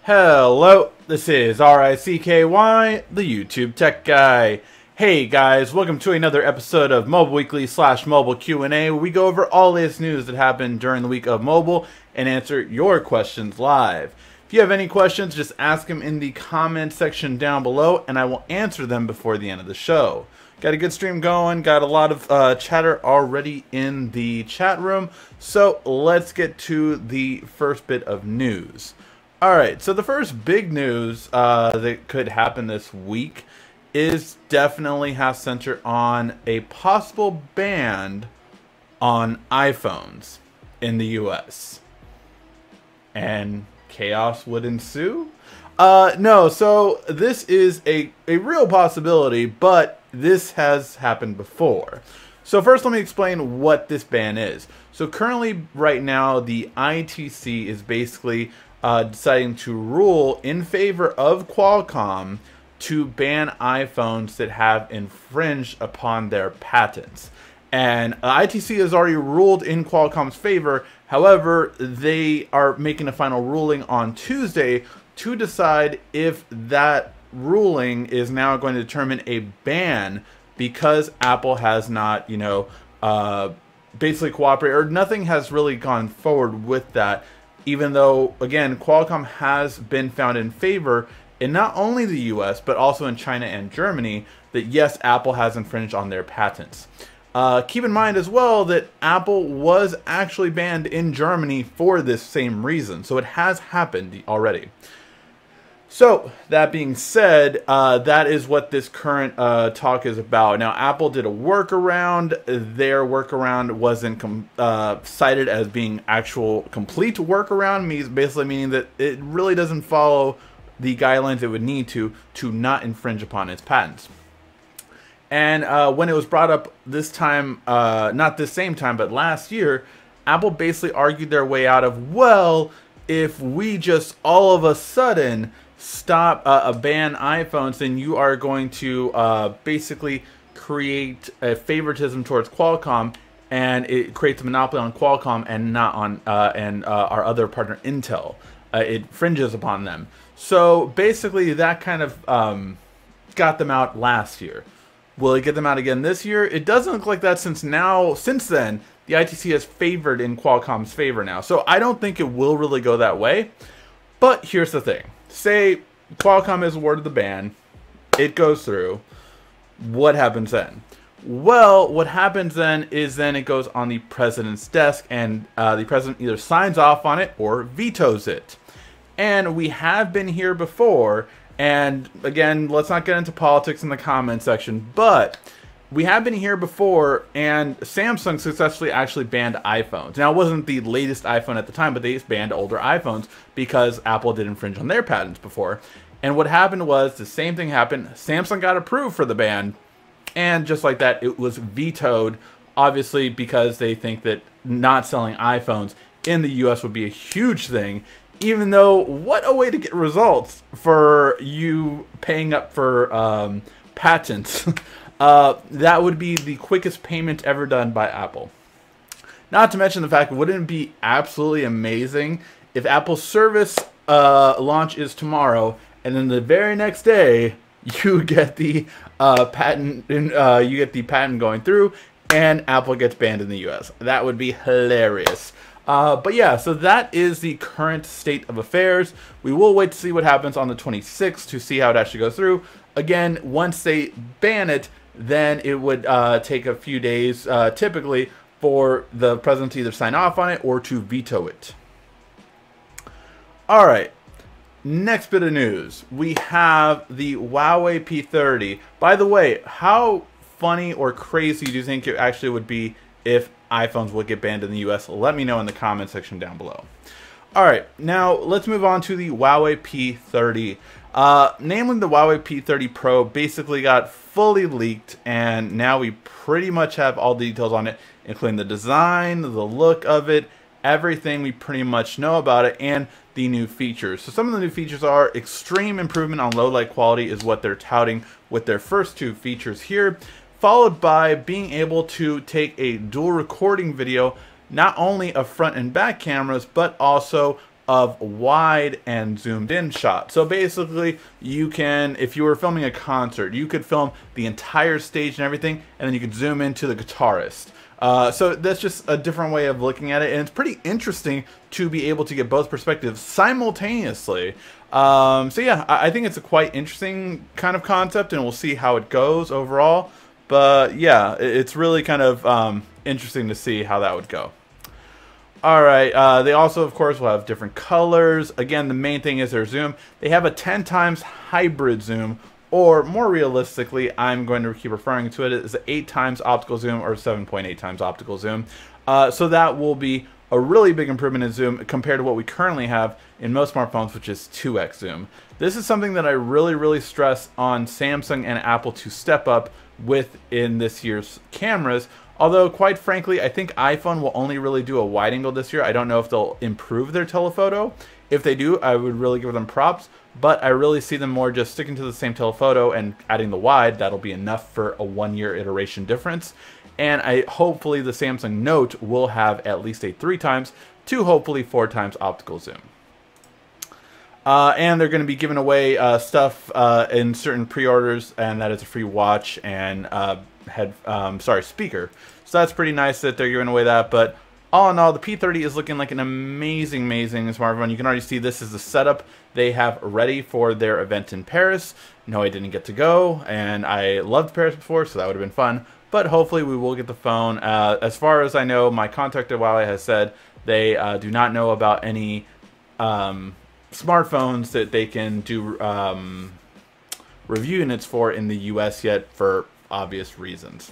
Hello, this is RICKY, the YouTube Tech Guy. Hey guys, welcome to another episode of Mobile Weekly / Mobile Q&A, where we go over all latest news that happened during the week of mobile and answer your questions live. If you have any questions, just ask them in the comment section down below, and I will answer them before the end of the show. Got a good stream going, got a lot of chatter already in the chat room, so let's get to the first bit of news. Alright, so the first big news that could happen this week is definitely has center on a possible ban on iPhones in the US. And chaos would ensue? No, so this is a real possibility, but this has happened before. So first let me explain what this ban is. So currently, right now, the ITC is basically deciding to rule in favor of Qualcomm to ban iPhones that have infringed upon their patents. And ITC has already ruled in Qualcomm's favor. However, they are making a final ruling on Tuesday to decide if that ruling is now going to determine a ban because Apple has not, basically cooperated, or nothing has really gone forward with that. Even though, again, Qualcomm has been found in favor in not only the US, but also in China and Germany, that yes, Apple has infringed on their patents. Keep in mind as well that Apple was actually banned in Germany for this same reason. So it has happened already. So, that being said, that is what this current talk is about. Now, Apple did a workaround. Their workaround wasn't cited as being actual complete workaround, basically meaning that it really doesn't follow the guidelines it would need to not infringe upon its patents. And when it was brought up this time, not this same time, but last year, Apple basically argued their way out of, well, if we just all of a sudden stop ban iPhones, then you are going to basically create a favoritism towards Qualcomm, and it creates a monopoly on Qualcomm and not on our other partner Intel. It infringes upon them. So basically, that kind of got them out last year. Will it get them out again this year? It doesn't look like that since then, the ITC has favored in Qualcomm's favor now. So I don't think it will really go that way. But here's the thing. Say Qualcomm is awarded the ban, it goes through, what happens then? Well, what happens then is it goes on the president's desk, and the president either signs off on it or vetoes it. And we have been here before, and again, let's not get into politics in the comment section, but we have been here before, and Samsung successfully actually banned iPhones. Now, it wasn't the latest iPhone at the time, but they just banned older iPhones because Apple did infringe on their patents before. And what happened was the same thing happened. Samsung got approved for the ban, and just like that, it was vetoed, obviously because they think that not selling iPhones in the US would be a huge thing, even though what a way to get results for you paying up for patents. That would be the quickest payment ever done by Apple. Not to mention the fact, wouldn't it be absolutely amazing if Apple's service launch is tomorrow, and then the very next day you get the patent going through, and Apple gets banned in the US. That would be hilarious. But yeah, so that is the current state of affairs. We will wait to see what happens on the 26th to see how it actually goes through. Again, once they ban it, then it would take a few days, typically, for the president to either sign off on it or to veto it. Alright, next bit of news. We have the Huawei P30. By the way, how funny or crazy do you think it actually would be if iPhones would get banned in the US? Let me know in the comment section down below. Alright, now let's move on to the Huawei P30. Namely, the Huawei P30 Pro basically got fully leaked, and now we pretty much have all the details on it, including the design, the look of it, everything we pretty much know about it, and the new features. So some of the new features are extreme improvement on low light quality is what they're touting with their first two features here, followed by being able to take a dual recording video, not only of front and back cameras, but also of wide and zoomed in shots. So basically, you can, if you were filming a concert, you could film the entire stage and everything, and then you could zoom into the guitarist. So that's just a different way of looking at it, and it's pretty interesting to be able to get both perspectives simultaneously. So yeah, I think it's a quite interesting kind of concept, and we'll see how it goes overall. But yeah, it's really kind of interesting to see how that would go. Alright, they also, of course, will have different colors. Again, the main thing is their zoom. They have a 10 times hybrid zoom, or more realistically, I'm going to keep referring to it as an 8 times optical zoom or 7.8 times optical zoom. So that will be a really big improvement in zoom compared to what we currently have in most smartphones, which is 2x zoom. This is something that I really stress on Samsung and Apple to step up with in this year's cameras. Although, quite frankly, I think iPhone will only really do a wide angle this year. I don't know if they'll improve their telephoto. If they do, I would really give them props. But I really see them more just sticking to the same telephoto and adding the wide. That'll be enough for a 1-year iteration difference. And hopefully the Samsung Note will have at least a 3 times to hopefully 4 times optical zoom. And they're going to be giving away stuff in certain pre-orders, and that is a free watch and speaker. So that's pretty nice that they're giving away that. But all in all, the P30 is looking like an amazing smartphone. You can already see this is the setup they have ready for their event in Paris. No, I didn't get to go, and I loved Paris before, so that would have been fun. But hopefully we will get the phone. As far as I know, my contact at Huawei has said they do not know about any smartphones that they can do review units for in the US yet, for obvious reasons.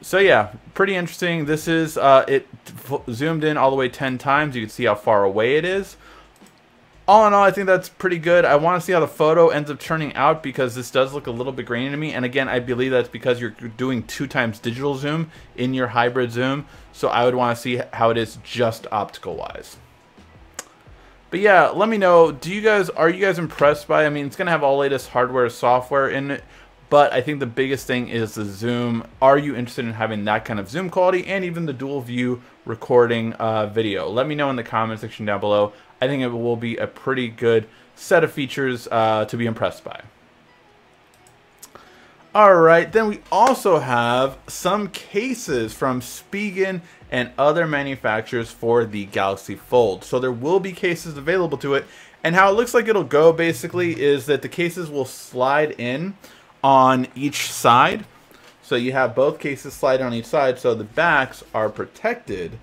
So yeah, pretty interesting. This is it zoomed in all the way 10 times. You can see how far away it is. All in all, I think that's pretty good. I want to see how the photo ends up turning out, because this does look a little bit grainy to me. And again, I believe that's because you're doing 2 times digital zoom in your hybrid zoom. So I would want to see how it is just optical wise. But yeah, let me know. Are you guys impressed by it? I mean, it's gonna have all latest hardware, software in it, but I think the biggest thing is the zoom. Are you interested in having that kind of zoom quality and even the dual view recording video? Let me know in the comment section down below. I think it will be a pretty good set of features to be impressed by. Alright, then we also have some cases from Spigen and other manufacturers for the Galaxy Fold. So there will be cases available to it, and how it looks like it'll go basically is that the cases will slide in on each side. So you have both cases slide on each side, so the backs are protected,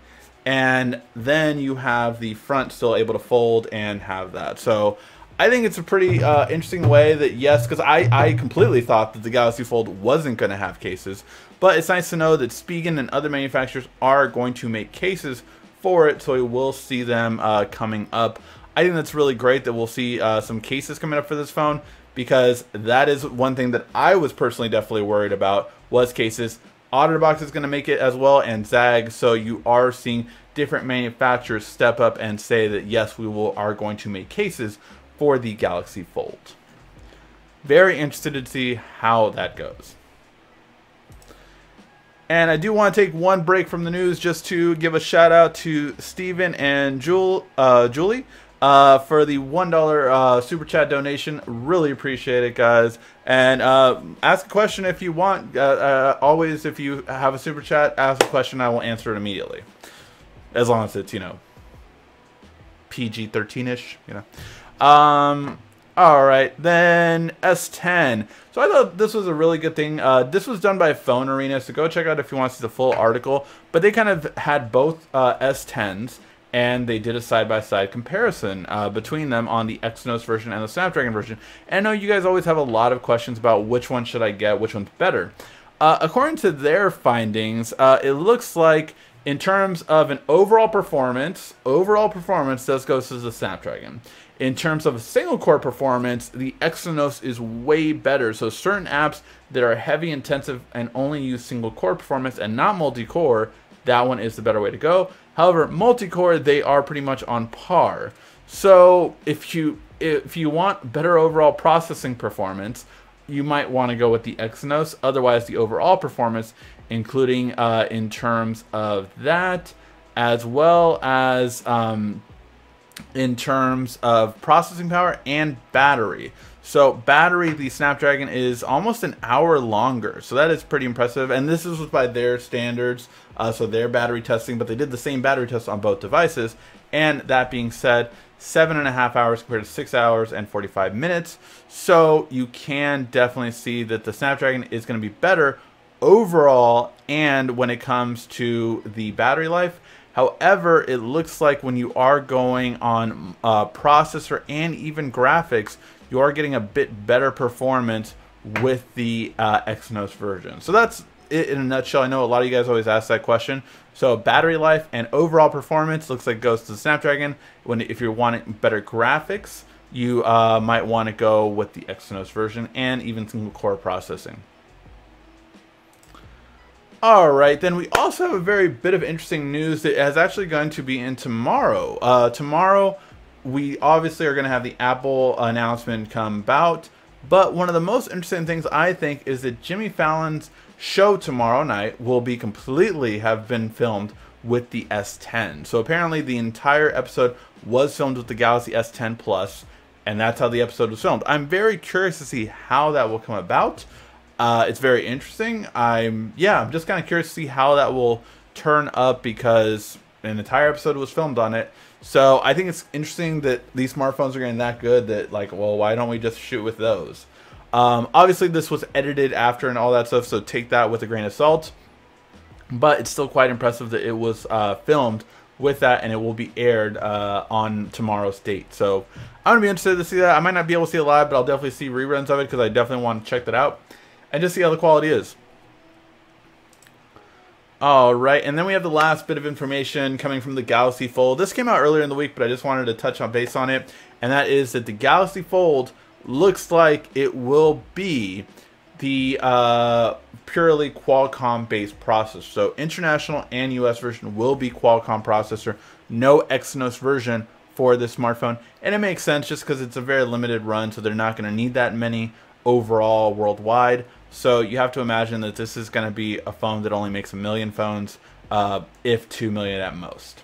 and then you have the front still able to fold and have that. So I think it's a pretty interesting way that, yes, because I completely thought that the Galaxy Fold wasn't going to have cases, but it's nice to know that Spigen and other manufacturers are going to make cases for it, so we will see them coming up. I think that's really great that we'll see some cases coming up for this phone, because that is one thing that I was personally definitely worried about, was cases. OtterBox is going to make it as well, and Zag, so you are seeing different manufacturers step up and say that yes, we are going to make cases for the Galaxy Fold. Very interested to see how that goes. And I do want to take one break from the news just to give a shout out to Steven and Julie for the $1 super chat donation. Really appreciate it, guys. And ask a question if you want. Always, if you have a super chat, ask a question. I will answer it immediately, as long as it's, you know, PG-13ish, you know. Alright, then S10. So I thought this was a really good thing. This was done by Phone Arena, so go check out if you want to see the full article. But they kind of had both S10s, and they did a side-by-side comparison between them on the Exynos version and the Snapdragon version. And I know you guys always have a lot of questions about which one should I get, which one's better. According to their findings, it looks like in terms of an overall performance does go to the Snapdragon. In terms of single core performance, the Exynos is way better. So certain apps that are heavy intensive and only use single core performance and not multi-core, that one is the better way to go. However, multi-core, they are pretty much on par. So if you want better overall processing performance, you might want to go with the Exynos. Otherwise, the overall performance, including in terms of that, as well as in terms of processing power and battery. So battery, the Snapdragon is almost an hour longer. So that is pretty impressive. And this is by their standards, so their battery testing, but they did the same battery test on both devices. And that being said, 7.5 hours compared to 6 hours and 45 minutes. So you can definitely see that the Snapdragon is going to be better overall and when it comes to the battery life. However, it looks like when you are going on processor and even graphics, you are getting a bit better performance with the Exynos version. So that's it in a nutshell. I know a lot of you guys always ask that question. So battery life and overall performance looks like it goes to the Snapdragon. If you're wanting better graphics, you might want to go with the Exynos version and even single core processing. Alright, then we also have a very bit of interesting news that is actually going to be in tomorrow. Tomorrow, we obviously are going to have the Apple announcement come about, but one of the most interesting things I think is that Jimmy Fallon's show tomorrow night will be have been filmed with the S10. So apparently the entire episode was filmed with the Galaxy S10 Plus, and that's how the episode was filmed. I'm very curious to see how that will come about. It's very interesting. I'm just kind of curious to see how that will turn up because an entire episode was filmed on it. So I think it's interesting that these smartphones are getting that good that, like, well, why don't we just shoot with those? Obviously, this was edited after and all that stuff, so take that with a grain of salt. But it's still quite impressive that it was filmed with that, and it will be aired on tomorrow's date. So I'm going to be interested to see that. I might not be able to see it live, but I'll definitely see reruns of it because I definitely want to check that out and just see how the quality is. Alright, and then we have the last bit of information coming from the Galaxy Fold. This came out earlier in the week, but I just wanted to touch on base on it. And that is that the Galaxy Fold looks like it will be the purely Qualcomm-based processor. So international and US version will be Qualcomm processor. No Exynos version for this smartphone. And it makes sense just because it's a very limited run, so they're not going to need that many overall worldwide. So you have to imagine that this is going to be a phone that only makes 1 million phones, if 2 million at most.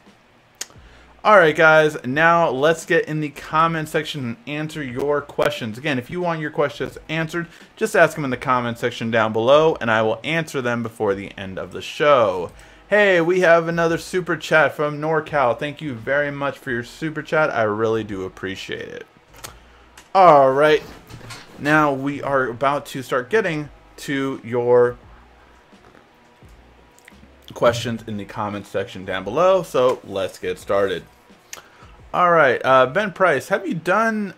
Alright guys, now let's get in the comment section and answer your questions. Again, if you want your questions answered, just ask them in the comment section down below and I will answer them before the end of the show. Hey, we have another super chat from NorCal. Thank you very much for your super chat. I really do appreciate it. Alright, now we are about to start getting to your questions in the comments section down below, so let's get started. Alright, Ben Price, have you done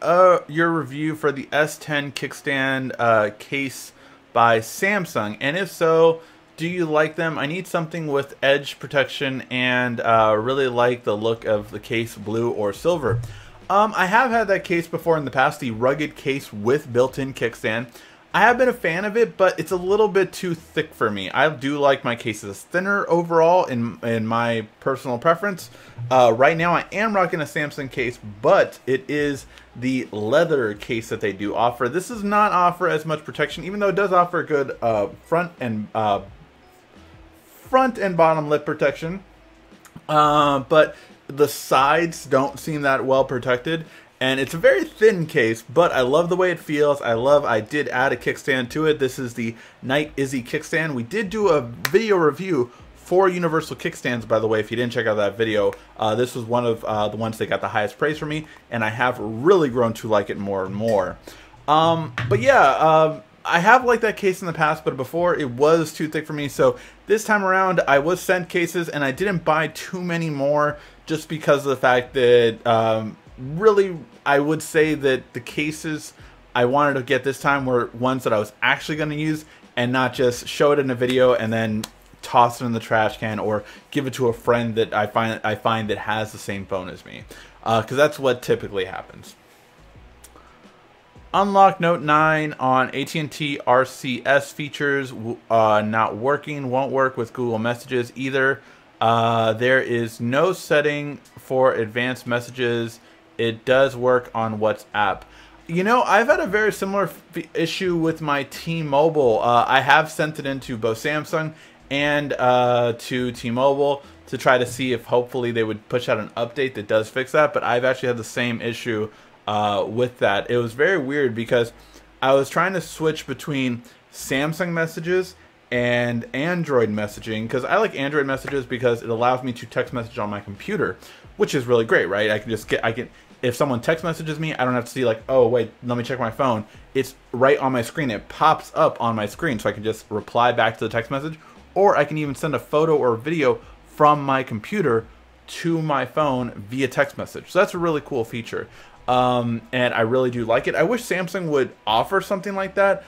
your review for the S10 kickstand case by Samsung? And if so, do you like them? I need something with edge protection and really like the look of the case, blue or silver. I have had that case before in the past, the rugged case with built-in kickstand. I have been a fan of it, but it's a little bit too thick for me. I do like my cases thinner overall in my personal preference. Right now I am rocking a Samsung case, but it is the leather case that they do offer. This does not offer as much protection, even though it does offer good front and bottom lip protection. But the sides don't seem that well protected. And it's a very thin case, but I love the way it feels. I did add a kickstand to it. This is the Night Izzy kickstand. We did do a video review for universal kickstands, by the way, if you didn't check out that video. This was one of the ones that got the highest praise from me, and I have really grown to like it more and more. But yeah, I have liked that case in the past, but before it was too thick for me. So this time around, I was sent cases, and I didn't buy too many more just because of the fact that really, I would say that the cases I wanted to get this time were ones that I was actually going to use and not just show it in a video and then toss it in the trash can or give it to a friend that I find that has the same phone as me, because that's what typically happens. Unlock Note 9 on AT&T RCS features not working, won't work with Google Messages either. There is no setting for advanced messages. It does work on WhatsApp. You know, I've had a very similar issue with my T-Mobile. I have sent it into both Samsung and to T-Mobile. to try to see if hopefully they would push out an update that does fix that. But I've actually had the same issue with that. It was very weird because I was trying to switch between Samsung messages and Android messaging, because I like Android messages because it allows me to text message on my computer, which is really great, right? If someone text messages me, I don't have to see like, oh wait, let me check my phone. It's right on my screen. It pops up on my screen, so I can just reply back to the text message, or I can even send a photo or a video from my computer to my phone via text message. So that's a really cool feature, and I really do like it. I wish Samsung would offer something like that.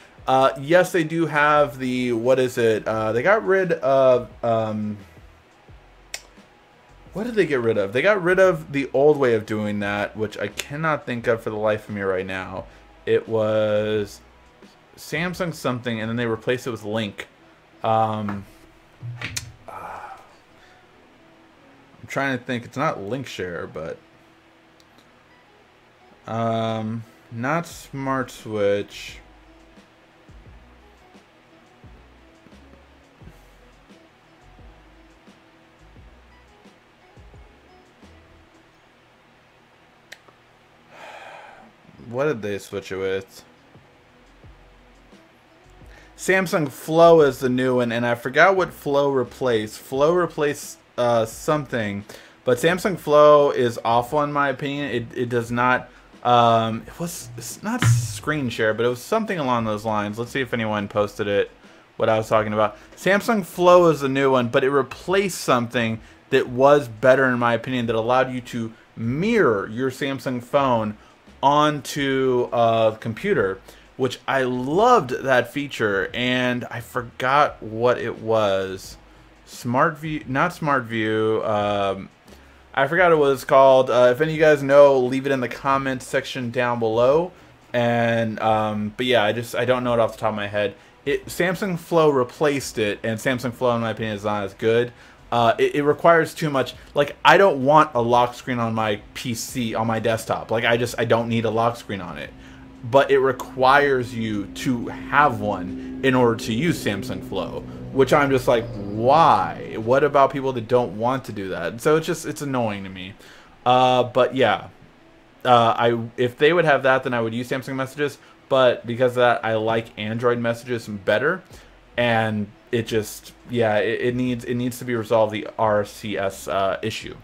Yes, they do have the, what is it? They got rid of, what did they get rid of? They got rid of the old way of doing that, which I cannot think of for the life of me right now. It was Samsung something, and then they replaced it with Link. I'm trying to think. It's not Link Share, but not Smart Switch. What did they switch it with? Samsung Flow is the new one, and I forgot what Flow replaced. Flow replaced something, but Samsung Flow is awful in my opinion. It does not. It's not screen share, but it was something along those lines. Let's see if anyone posted it. What I was talking about. Samsung Flow is the new one, but it replaced something that was better in my opinion, that allowed you to mirror your Samsung phone onto a computer, which I loved that feature, and I forgot what it was. Smart View, not Smart View. I forgot what it was called. If any of you guys know, leave it in the comments section down below. And but yeah, I don't know it off the top of my head. Samsung Flow replaced it, and Samsung Flow, in my opinion, is not as good. It requires too much. Like, I don't want a lock screen on my PC, on my desktop. Like, I don't need a lock screen on it. But it requires you to have one in order to use Samsung Flow, which I'm just like, why? What about people that don't want to do that? So it's annoying to me. But yeah, if they would have that, then I would use Samsung Messages. But because of that, I like Android Messages better. And it just, yeah, it needs to be resolved, the RCS issue.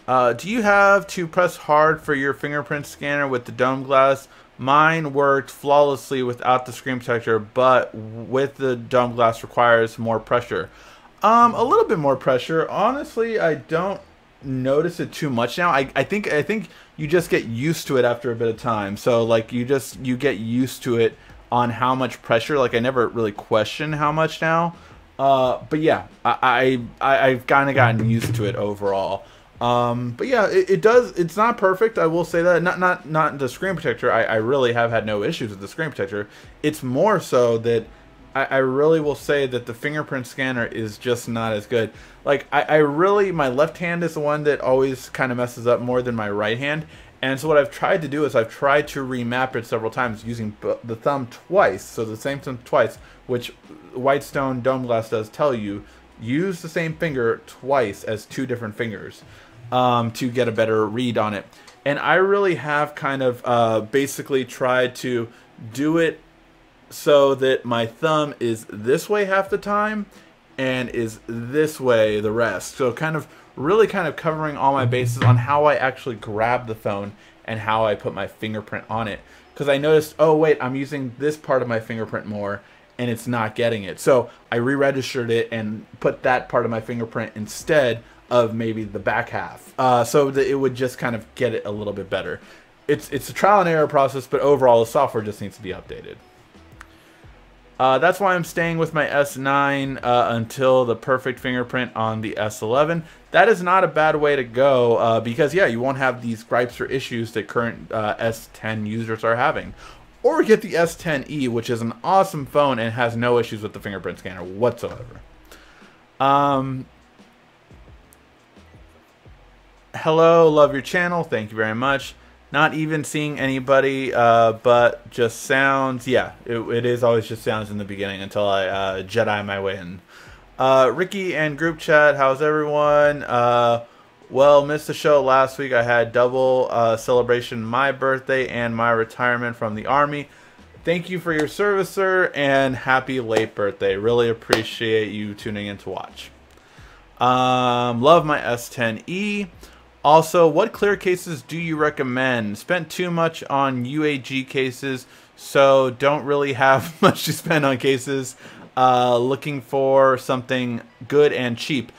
Do you have to press hard for your fingerprint scanner with the dome glass? Mine worked flawlessly without the screen protector, but with the dome glass requires more pressure. A little bit more pressure. Honestly, I don't notice it too much now. I think you just get used to it after a bit of time. So like you get used to it on how much pressure. Like I never really question how much now. But yeah, I've kind of gotten used to it overall. But yeah, it's not perfect. I will say that. Not the screen protector. I really have had no issues with the screen protector. It's more so that I really will say that the fingerprint scanner is just not as good. Like my left hand is the one that always kind of messes up more than my right hand. And so what I've tried to do is I've tried to remap it several times using the thumb twice. So the same thumb twice, which Whitestone Dome Glass does tell you, use the same finger twice as two different fingers to get a better read on it. And I really have kind of basically tried to do it so that my thumb is this way half the time and is this way the rest. So really covering all my bases on how I actually grab the phone and how I put my fingerprint on it. Because I noticed, oh wait, I'm using this part of my fingerprint more and it's not getting it. So I re-registered it and put that part of my fingerprint instead of maybe the back half. So that it would just kind of get it a little bit better. It's a trial and error process, but overall the software just needs to be updated. That's why I'm staying with my S9 until the perfect fingerprint on the S11. That is not a bad way to go because, yeah, you won't have these gripes or issues that current S10 users are having. Or get the S10e, which is an awesome phone and has no issues with the fingerprint scanner whatsoever. Hello, love your channel. Thank you very much. Not even seeing anybody, but just sounds. Yeah, it is always just sounds in the beginning until I Jedi my way in. Ricky and group chat, how's everyone? Well, missed the show last week. I had double celebration, my birthday and my retirement from the Army. Thank you for your service, sir, and happy late birthday. Really appreciate you tuning in to watch. Love my S10e. Also, what clear cases do you recommend? Spent too much on UAG cases, so don't really have much to spend on cases. Looking for something good and cheap.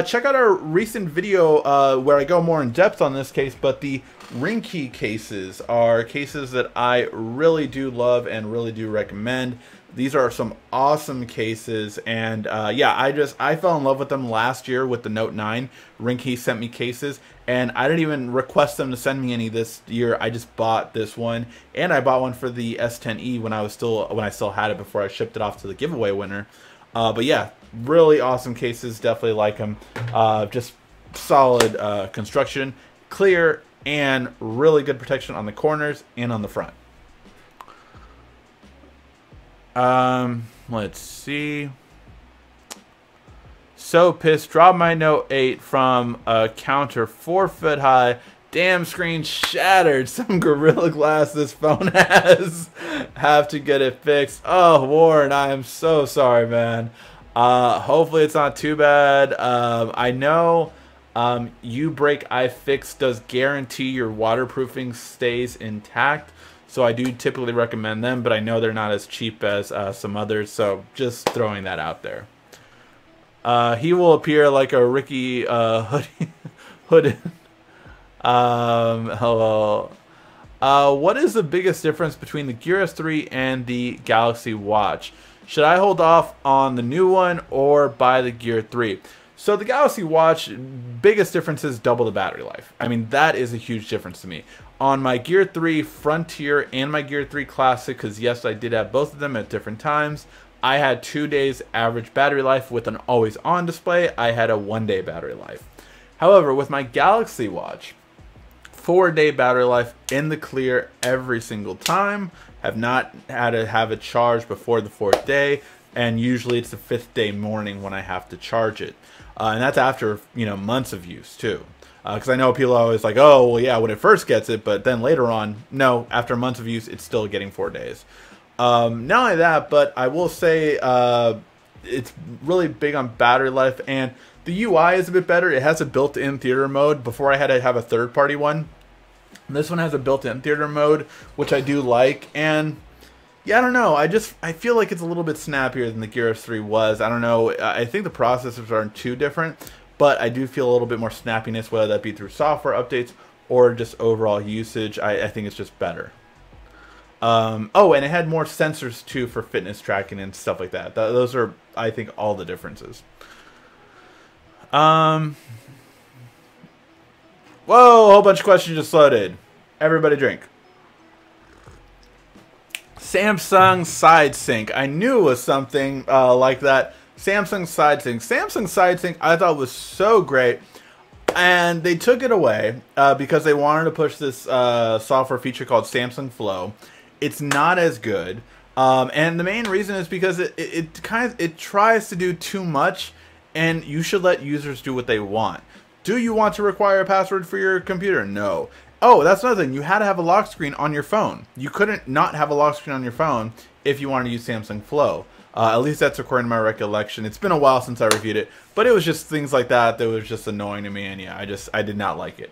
Check out our recent video where I go more in depth on this case, but the ring key cases are cases that I really do love and really do recommend. These are some awesome cases, and yeah, I fell in love with them last year with the Note 9. Ring key sent me cases, and I didn't even request them to send me any this year. I just bought this one, and I bought one for the S10e when I still had it before I shipped it off to the giveaway winner. But yeah, really awesome cases. Definitely like them. Just solid construction, clear, and really good protection on the corners and on the front. Let's see. So pissed. Dropped my Note 8 from a counter 4 foot high. Damn, screen shattered. Some Gorilla Glass this phone has. Have to get it fixed. Oh, Warren, I am so sorry, man. Hopefully it's not too bad. I know You Break I Fix does guarantee your waterproofing stays intact. So I do typically recommend them, but I know they're not as cheap as some others, so just throwing that out there. He will appear like a Ricky hooded. Hello. What is the biggest difference between the Gear S3 and the Galaxy Watch? Should I hold off on the new one or buy the Gear 3? So the Galaxy Watch, biggest difference is double the battery life. I mean, that is a huge difference to me. On my Gear 3 Frontier and my Gear 3 Classic, because yes, I did have both of them at different times, I had 2 days average battery life with an always-on display. I had a 1-day battery life. However, with my Galaxy Watch, 4-day battery life in the clear every single time. Have not had to have it charged before the 4th day, and usually it's the 5th day morning when I have to charge it. And that's after, you know, months of use too. Because I know people are always like, oh, well, yeah, when it first gets it, but then later on, no, after months of use, it's still getting 4 days. Not only that, but I will say it's really big on battery life, and the UI is a bit better. It has a built-in theater mode. Before I had to have a third-party one. This one has a built-in theater mode, which I do like, and yeah, I don't know. I feel like it's a little bit snappier than the Gear S3 was. I don't know. I think the processors aren't too different, but I do feel a little bit more snappiness, whether that be through software updates or just overall usage. I think it's just better. Oh, and it had more sensors too for fitness tracking and stuff like that. Those are, I think, all the differences. Whoa, a whole bunch of questions just loaded. Everybody drink. Samsung side sync. I knew it was something like that. Samsung side sync. Samsung side sync I thought was so great. And they took it away because they wanted to push this software feature called Samsung Flow. It's not as good. And the main reason is because it tries to do too much, and you should let users do what they want. Do you want to require a password for your computer? No. Oh, that's another thing. You had to have a lock screen on your phone. You couldn't not have a lock screen on your phone if you wanted to use Samsung Flow. At least that's according to my recollection. It's been a while since I reviewed it, but it was just things like that that was just annoying to me, and yeah, I did not like it.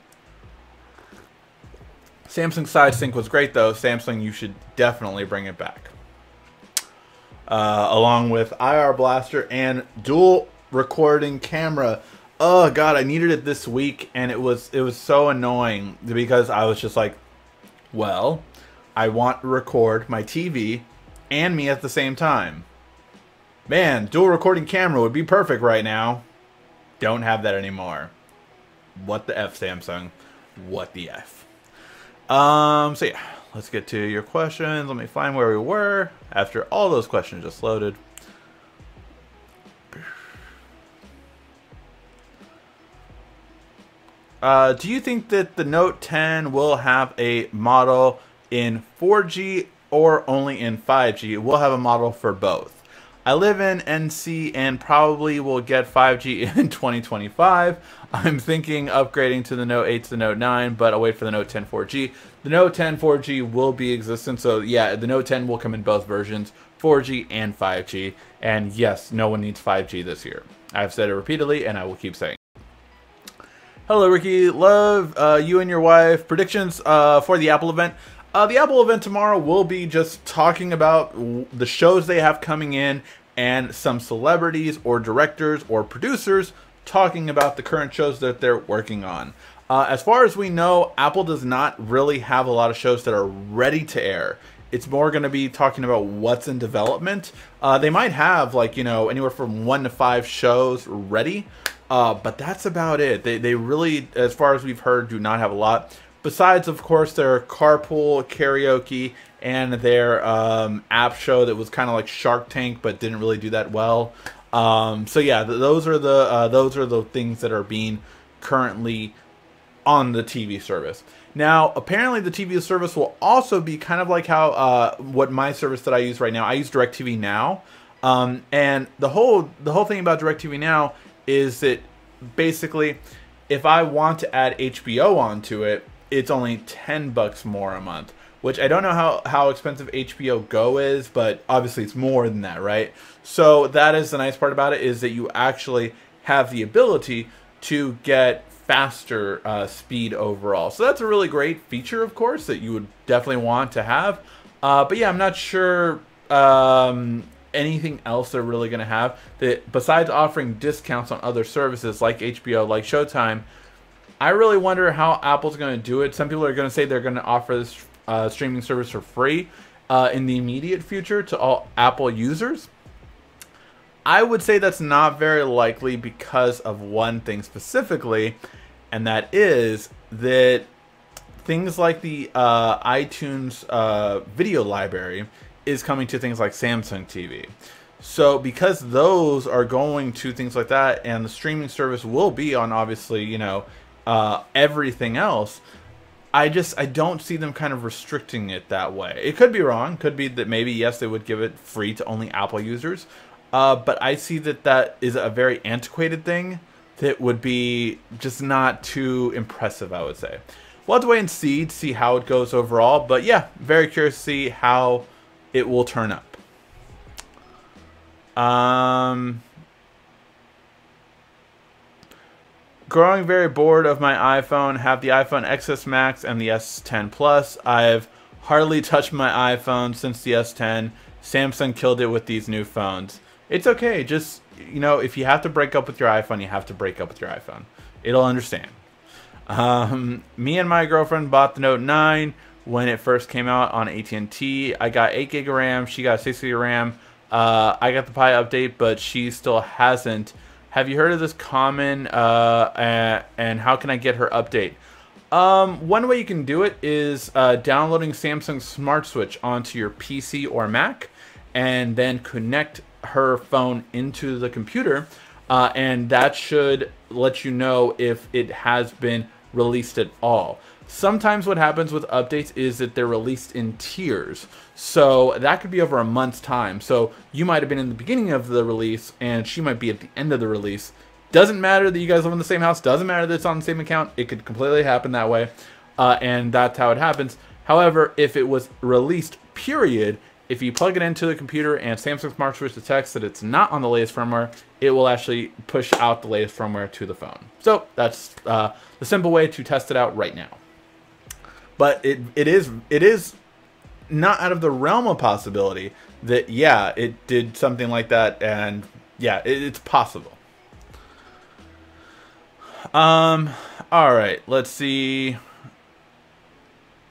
Samsung side sync was great though. Samsung, you should definitely bring it back. Along with IR Blaster and dual recording camera. Oh god, I needed it this week, and it was so annoying because I was just like, well, I want to record my TV and me at the same time. Man, dual recording camera would be perfect right now. Don't have that anymore. What the F, Samsung? What the F? So yeah, let's get to your questions. Let me find where we were after all those questions just loaded. Do you think that the Note 10 will have a model in 4G or only in 5G? We'll have a model for both. I live in NC and probably will get 5G in 2025. I'm thinking upgrading to the Note 8 to the Note 9, but I'll wait for the Note 10 4G. The Note 10 4G will be existent, so yeah, the Note 10 will come in both versions, 4G and 5G. And yes, no one needs 5G this year. I've said it repeatedly, and I will keep saying it. Hello, Ricky. Love you and your wife. Predictions for the Apple event. The Apple event tomorrow will be just talking about the shows they have coming in and some celebrities or directors or producers talking about the current shows that they're working on. As far as we know, Apple does not really have a lot of shows that are ready to air. It's more going to be talking about what's in development. They might have, like, you know, anywhere from 1 to 5 shows ready, but that's about it. They really, as far as we've heard, do not have a lot. Besides, of course, their carpool karaoke and their app show that was kind of like Shark Tank, but didn't really do that well. So yeah, those are the things that are being currently on the TV service. Now, apparently, the TV service will also be kind of like how what my service that I use right now. I use DirecTV Now, and the whole thing about DirecTV Now is that basically, if I want to add HBO onto it, it's only $10 more a month, which I don't know how expensive HBO Go is, but obviously it's more than that, right? So that is the nice part about it, is that you actually have the ability to get faster speed overall. So that's a really great feature, of course, that you would definitely want to have. But yeah, I'm not sure anything else they're really going to have that, besides offering discounts on other services like HBO, like Showtime. I really wonder how Apple's going to do it. Some people are going to say they're going to offer this streaming service for free in the immediate future to all Apple users. I would say that's not very likely because of one thing specifically, and that is that things like the iTunes video library is coming to things like Samsung TV. So because those are going to things like that, and the streaming service will be on, obviously, you know, everything else, I don't see them kind of restricting it that way. It could be wrong. Could be that maybe, yes, they would give it free to only Apple users. But I see that is a very antiquated thing that would be just not too impressive, I would say. We'll have to wait and see how it goes overall. But yeah, very curious to see how it will turn up. Growing very bored of my iPhone. Have the iPhone XS Max and the S10 Plus. I've hardly touched my iPhone since the S10. Samsung killed it with these new phones. It's okay. Just, you know, if you have to break up with your iPhone, you have to break up with your iPhone. It'll understand. Me and my girlfriend bought the Note 9 when it first came out on AT&T. I got 8 gig of RAM. She got 6 gig of RAM. I got the Pi update, but she still hasn't. Have you heard of this common, and how can I get her update? One way you can do it is downloading Samsung Smart Switch onto your PC or Mac, and then connect her phone into the computer, and that should let you know if it has been released at all. Sometimes what happens with updates is that they're released in tiers. So that could be over a month's time. So you might have been in the beginning of the release and she might be at the end of the release. Doesn't matter that you guys live in the same house. Doesn't matter that it's on the same account. It could completely happen that way. And that's how it happens. However, if it was released, period, if you plug it into the computer and Samsung Smart Switch detects that it's not on the latest firmware, it will actually push out the latest firmware to the phone. So that's the simple way to test it out right now. But it is not out of the realm of possibility that, yeah, it did something like that, and yeah, it's possible. All right, let's see.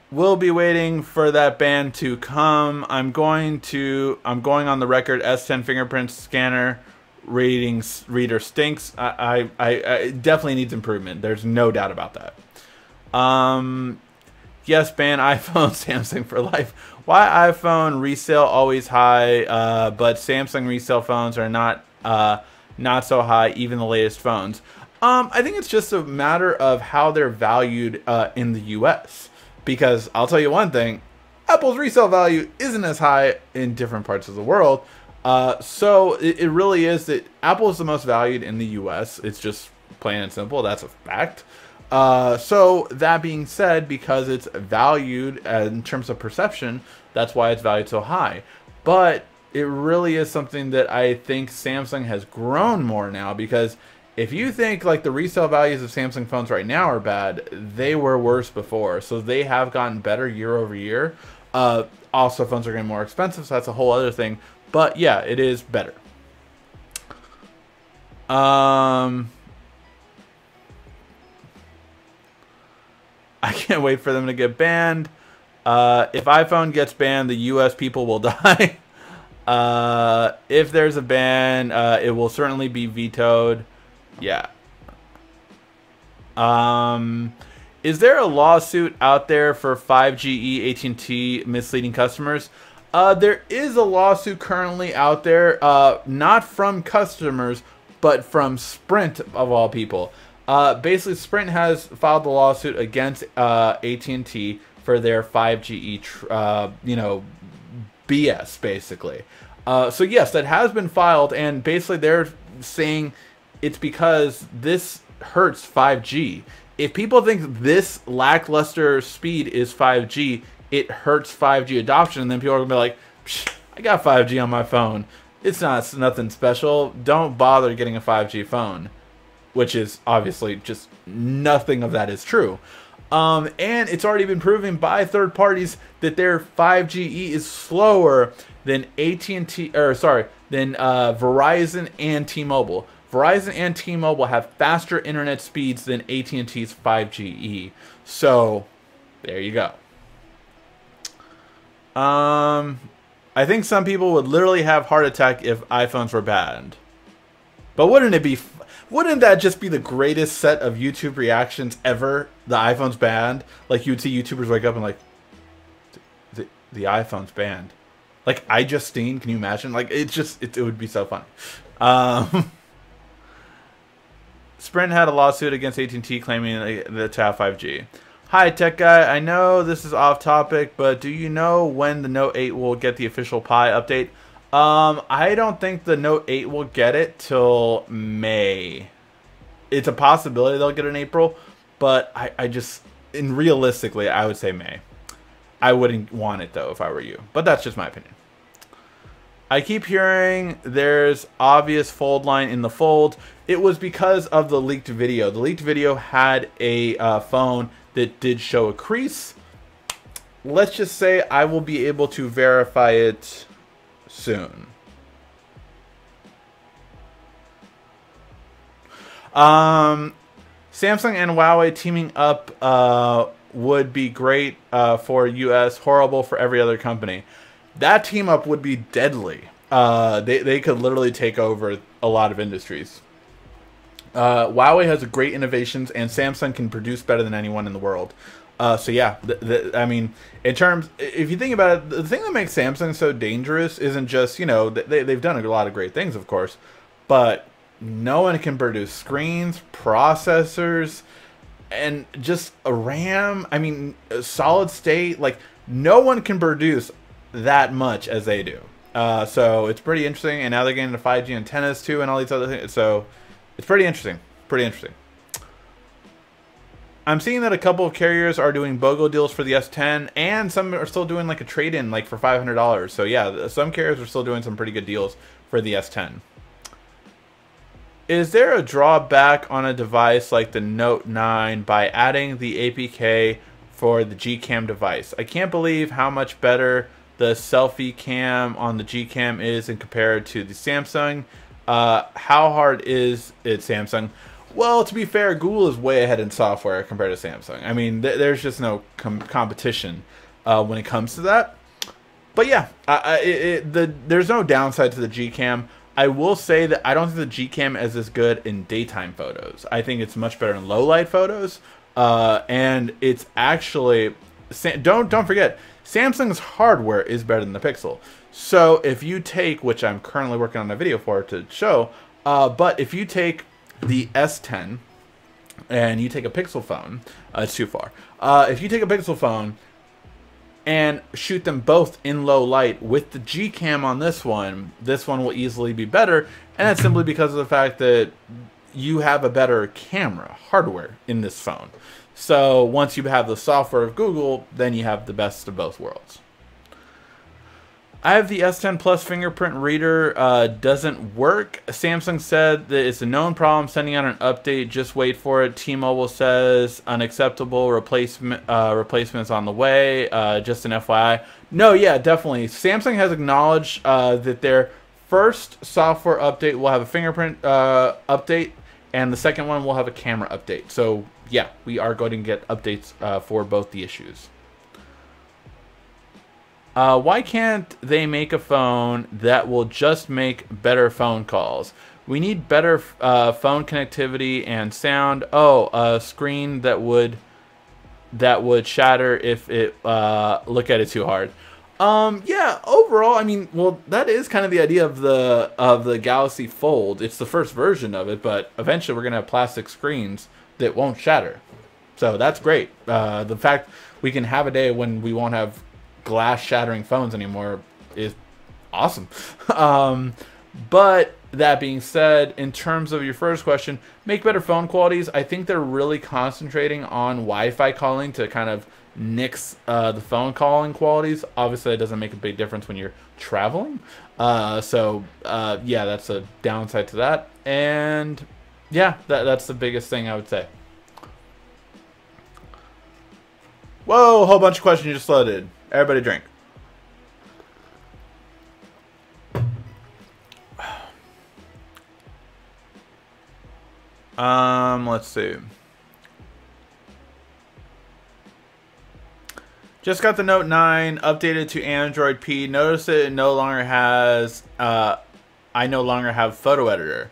We'll be waiting for that ban to come. I'm going on the record. S10 fingerprint scanner reader stinks. I definitely needs improvement. There's no doubt about that. Yes, ban iPhone, Samsung for life. Why iPhone resale always high, but Samsung resale phones are not so high, even the latest phones? I think it's just a matter of how they're valued in the US. Because I'll tell you one thing, Apple's resale value isn't as high in different parts of the world. So it really is that Apple is the most valued in the US. It's just plain and simple. That's a fact. So that being said, because it's valued in terms of perception, that's why it's valued so high. But it really is something that I think Samsung has grown more now, because if you think like the resale values of Samsung phones right now are bad, they were worse before. So they have gotten better year over year. Also, phones are getting more expensive, so that's a whole other thing. But yeah, it is better. I can't wait for them to get banned. If iPhone gets banned, the US people will die. If there's a ban, it will certainly be vetoed. Yeah. Is there a lawsuit out there for 5GE AT&T misleading customers? There is a lawsuit currently out there, not from customers, but from Sprint, of all people. Basically, Sprint has filed a lawsuit against AT&T for their 5GE, BS, basically. So yes, that has been filed, and basically they're saying it's because this hurts 5G. If people think this lackluster speed is 5G, it hurts 5G adoption, and then people are going to be like, I got 5G on my phone. It's nothing special. Don't bother getting a 5G phone. Which is obviously just nothing of that is true. And it's already been proven by third parties that their 5GE is slower than AT&T, or sorry, than Verizon and T-Mobile. Verizon and T-Mobile have faster internet speeds than AT&T's 5GE. So, there you go. I think some people would literally have heart attack if iPhones were banned. But wouldn't that just be the greatest set of YouTube reactions ever? The iPhone's banned. Like, you'd see YouTubers wake up and like, the iPhone's banned. Like, iJustine, can you imagine? Like, it would be so funny. Sprint had a lawsuit against AT&T claiming that to have 5G. Hi, tech guy. I know this is off topic, but do you know when the Note 8 will get the official Pi update? I don't think the Note 8 will get it till May. It's a possibility they'll get it in April, but realistically, I would say May. I wouldn't want it, though, if I were you. But that's just my opinion. I keep hearing there's obvious fold line in the Fold. It was because of the leaked video. The leaked video had a phone that did show a crease. Let's just say I will be able to verify it soon. Samsung and Huawei teaming up would be great for US, horrible for every other company. That team up would be deadly. They could literally take over a lot of industries. Huawei has great innovations, and Samsung can produce better than anyone in the world. So yeah, I mean, if you think about it, the thing that makes Samsung so dangerous isn't just, they've done a lot of great things, of course, but no one can produce screens, processors, and just a RAM. I mean, solid state. Like, no one can produce that much as they do. So it's pretty interesting, and now they're getting into 5G antennas too, and all these other things. So it's pretty interesting. Pretty interesting. I'm seeing that a couple of carriers are doing BOGO deals for the S10, and some are still doing like a trade-in, like for $500. So yeah, some carriers are still doing some pretty good deals for the S10. Is there a drawback on a device like the Note 9 by adding the APK for the Gcam device? I can't believe how much better the selfie cam on the Gcam is in compared to the Samsung. How hard is it, Samsung? Well, to be fair, Google is way ahead in software compared to Samsung. I mean, there's just no competition when it comes to that. But yeah, there's no downside to the Gcam. I will say that I don't think the Gcam is as good in daytime photos. I think it's much better in low light photos. And it's actually, don't forget, Samsung's hardware is better than the Pixel. So if you take, which I'm currently working on a video for to show, but if you take the S10 and you take a Pixel phone, it's too far. If you take a Pixel phone, and shoot them both in low light. With the G cam on this one will easily be better, and that's simply because of the fact that you have a better camera hardware in this phone. So once you have the software of Google, then you have the best of both worlds. I have the S10 Plus fingerprint reader, doesn't work. Samsung said that it's a known problem, sending out an update, just wait for it. T-Mobile says unacceptable, replacements on the way, just an FYI. No, yeah, definitely. Samsung has acknowledged that their first software update will have a fingerprint update, and the second one will have a camera update. So yeah, we are going to get updates for both the issues. Why can't they make a phone that will just make better phone calls? We need better phone connectivity and sound. Oh, a screen that would shatter if it look at it too hard. Yeah, overall, I mean, well, that is kind of the idea of the Galaxy Fold. It's the first version of it, but eventually we're gonna have plastic screens that won't shatter. So that's great. The fact we can have a day when we won't have glass shattering phones anymore is awesome. But that being said, in terms of your first question, make better phone qualities. I think they're really concentrating on Wi-Fi calling to kind of nix the phone calling qualities. Obviously, it doesn't make a big difference when you're traveling. Yeah, that's a downside to that. And yeah, that's the biggest thing I would say. Whoa, a whole bunch of questions just loaded. Everybody drink. Let's see. Just got the Note 9 updated to Android P. Notice it no longer has, I no longer have photo editor.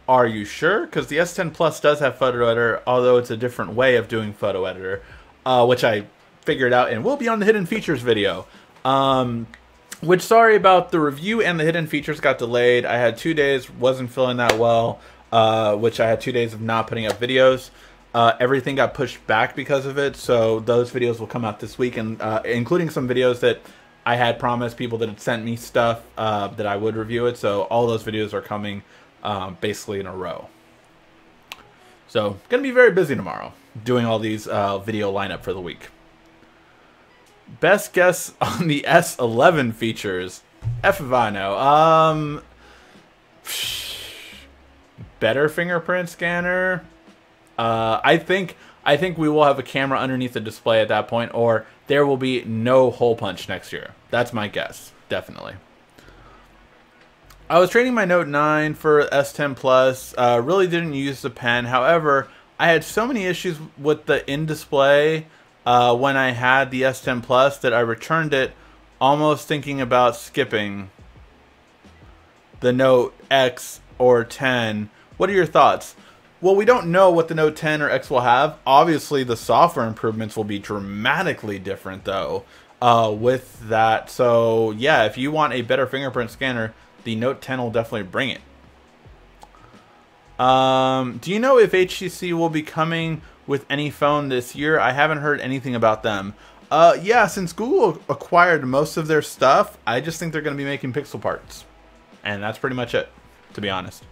Are you sure? Because the S10 Plus does have photo editor, although it's a different way of doing photo editor, which I figured out and will be on the hidden features video. Which, sorry about the review and the hidden features got delayed. I had 2 days, wasn't feeling that well, which I had 2 days of not putting up videos. Everything got pushed back because of it, so those videos will come out this week, and including some videos that I had promised people that had sent me stuff that I would review it. So all those videos are coming basically in a row. So gonna be very busy tomorrow doing all these video lineup for the week. Best guess on the S11 features. F if I know. Better fingerprint scanner. I think we will have a camera underneath the display at that point, or there will be no hole punch next year. That's my guess, definitely. I was trading my Note 9 for S10 Plus. Really didn't use the pen. However, I had so many issues with the in-display when I had the S10 Plus that I returned it, almost thinking about skipping the Note X or 10. What are your thoughts? Well, we don't know what the Note 10 or X will have. Obviously, the software improvements will be dramatically different, though, with that. So, yeah, if you want a better fingerprint scanner, the Note 10 will definitely bring it. Do you know if HTC will be coming with any phone this year? I haven't heard anything about them. Yeah, since Google acquired most of their stuff, I just think they're going to be making Pixel parts. And that's pretty much it, to be honest.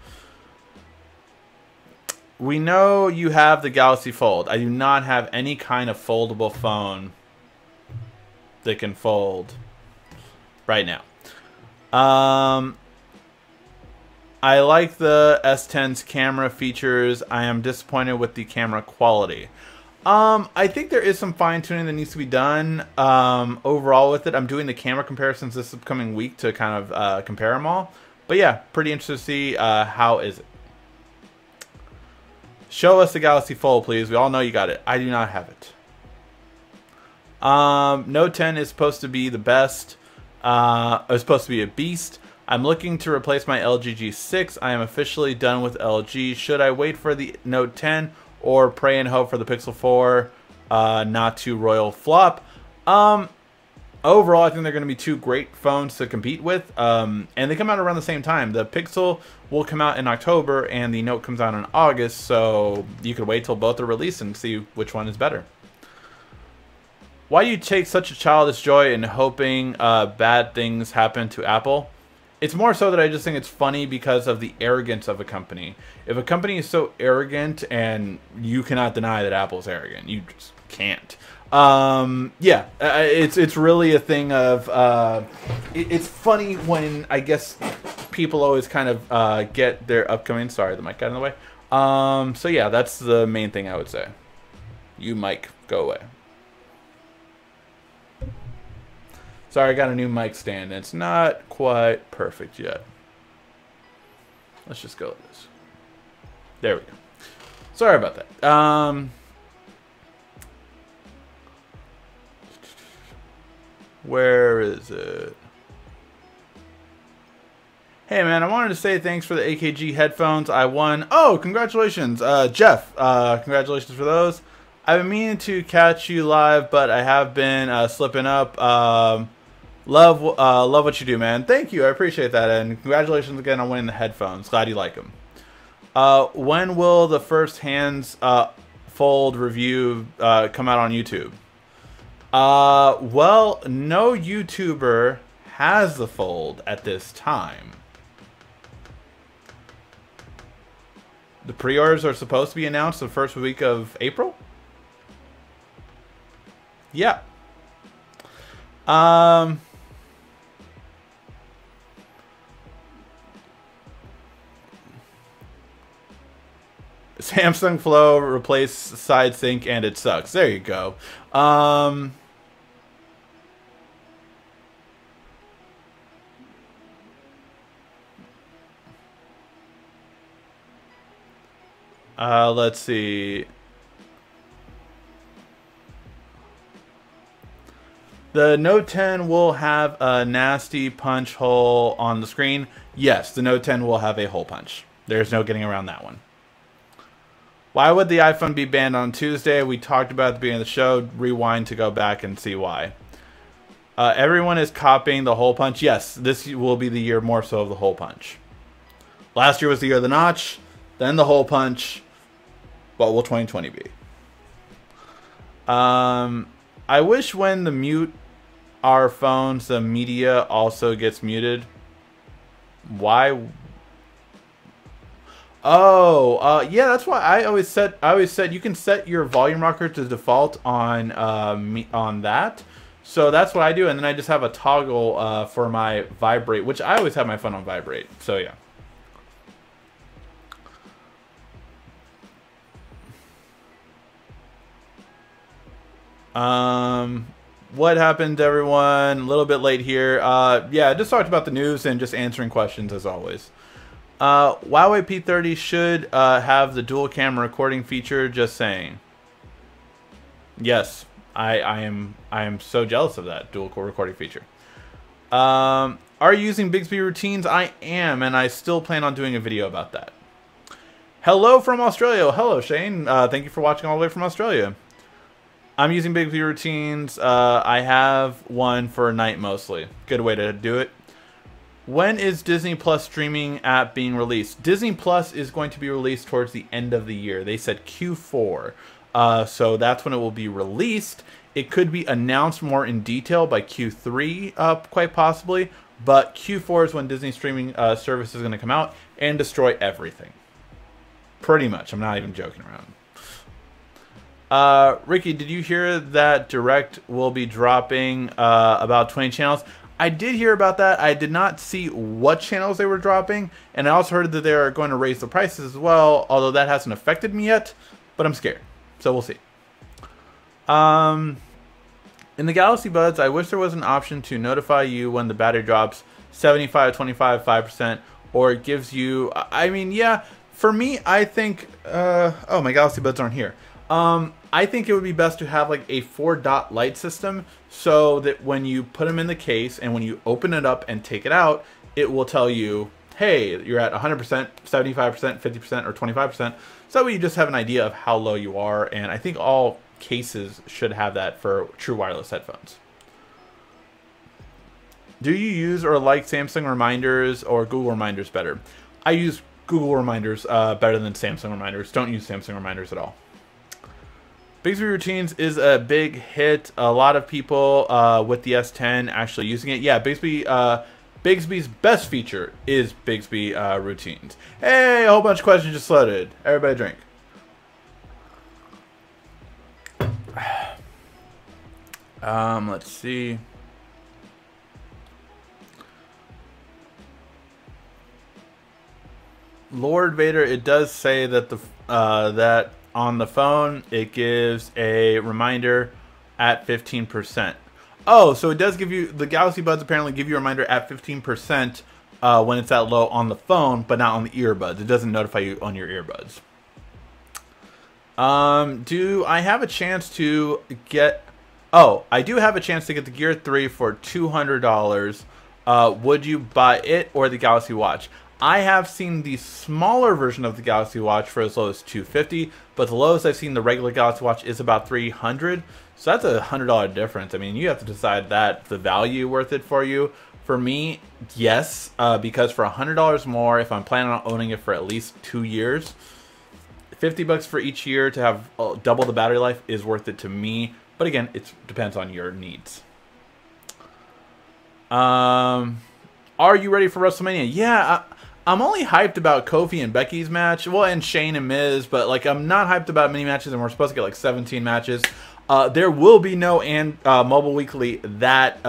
We know you have the Galaxy Fold. I do not have any kind of foldable phone that can fold right now. I like the S10's camera features. I am disappointed with the camera quality. I think there is some fine-tuning that needs to be done overall with it. I'm doing the camera comparisons this upcoming week to kind of compare them all. But yeah, pretty interested to see how is it. Show us the Galaxy Fold, please. We all know you got it. I do not have it. Note 10 is supposed to be the best. It's supposed to be a beast. I'm looking to replace my LG G6. I am officially done with LG. Should I wait for the Note 10 or pray and hope for the Pixel 4 not to royal flop? Overall, I think they're going to be two great phones to compete with, and they come out around the same time. The Pixel will come out in October, and the Note comes out in August, so you could wait till both are released and see which one is better. Why do you take such a childish joy in hoping bad things happen to Apple? It's more so that I just think it's funny because of the arrogance of a company. If a company is so arrogant, and you cannot deny that Apple's arrogant, you just can't. Yeah, it's really a thing of it's funny when I guess people always kind of get their upcoming. Sorry, the mic got in the way. So yeah, that's the main thing I would say. You mic, go away. Sorry, I got a new mic stand. It's not quite perfect yet. Let's just go with this. There we go. Sorry about that. Where is it? Hey man, I wanted to say thanks for the AKG headphones. I won. Oh, congratulations, Jeff. Congratulations for those. I've been meaning to catch you live, but I have been slipping up. Love what you do, man. Thank you. I appreciate that. And congratulations again on winning the headphones. Glad you like them. When will the first hands fold review come out on YouTube? Well, no YouTuber has the fold at this time. The pre-orders are supposed to be announced the first week of April? Yeah. Samsung Flow replaced side sync and it sucks. There you go. Let's see. The Note 10 will have a nasty punch hole on the screen. Yes, the Note 10 will have a hole punch. There's no getting around that one. Why would the iPhone be banned on Tuesday? We talked about at the beginning of the show. Rewind to go back and see why. Everyone is copying the hole punch. Yes, this will be the year more so of the hole punch. Last year was the year of the notch, then the hole punch. What will 2020 be? I wish when the mute our phones, the media also gets muted. Why? Oh, yeah, that's why I always said you can set your volume rocker to default on on that. So that's what I do, and then I just have a toggle for my vibrate, which I always have my phone on vibrate. So yeah. What happened, everyone? A little bit late here. Yeah, just talked about the news and just answering questions as always. Huawei P30 should have the dual camera recording feature. Just saying. Yes, I am so jealous of that dual recording feature. Are you using Bixby routines? I am, and I still plan on doing a video about that. Hello from Australia. Hello, Shane. Thank you for watching all the way from Australia. I'm using Bixby routines. I have one for night mostly. Good way to do it. When is Disney Plus streaming app being released? Disney Plus is going to be released towards the end of the year. They said Q4. So that's when it will be released. It could be announced more in detail by Q3, quite possibly. But Q4 is when Disney streaming service is going to come out and destroy everything. Pretty much. I'm not even joking around. Ricky, did you hear that Direct will be dropping about 20 channels? I did hear about that. I did not see what channels they were dropping, and I also heard that they are going to raise the prices as well, although that hasn't affected me yet, but I'm scared. So we'll see. In the Galaxy Buds, I wish there was an option to notify you when the battery drops 75, 25, 5%, or it gives you, I mean, yeah, for me, I think, oh, my Galaxy Buds aren't here. I think it would be best to have like a 4-dot light system so that when you put them in the case and when you open it up and take it out, it will tell you, hey, you're at 100%, 75%, 50%, or 25%. So you just have an idea of how low you are, and I think all cases should have that for true wireless headphones. Do you use or like Samsung reminders or Google reminders better? I use Google reminders better than Samsung reminders. Don't use Samsung reminders at all. Bixby Routines is a big hit. A lot of people with the S10 actually using it. Yeah, Bixby's best feature is Bixby Routines. Hey, a whole bunch of questions just loaded. Everybody drink. Let's see. Lord Vader, it does say that that on the phone it gives a reminder at 15%. Oh, so it does give you, the Galaxy Buds apparently give you a reminder at 15% when it's that low on the phone, but not on the earbuds. It doesn't notify you on your earbuds. Do I have a chance to get... Oh, I do have a chance to get the Gear 3 for $200. Would you buy it or the Galaxy Watch? I have seen the smaller version of the Galaxy Watch for as low as $250, but the lowest I've seen the regular Galaxy Watch is about $300. So that's a $100 difference. I mean, you have to decide that the value worth it for you. For me, yes, because for $100 more, if I'm planning on owning it for at least 2 years, $50 for each year to have double the battery life is worth it to me. But again, it depends on your needs. Are you ready for WrestleMania? Yeah, I'm only hyped about Kofi and Becky's match. Well, and Shane and Miz, but like I'm not hyped about mini matches, and we're supposed to get like 17 matches. There will be no Mobile Weekly that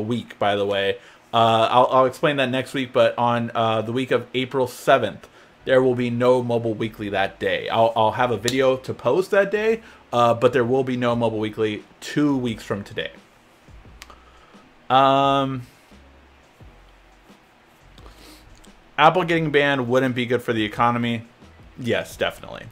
week, by the way. I'll explain that next week, but on the week of April 7th, there will be no Mobile Weekly that day. I'll have a video to post that day, but there will be no Mobile Weekly 2 weeks from today. Apple getting banned wouldn't be good for the economy. Yes, definitely.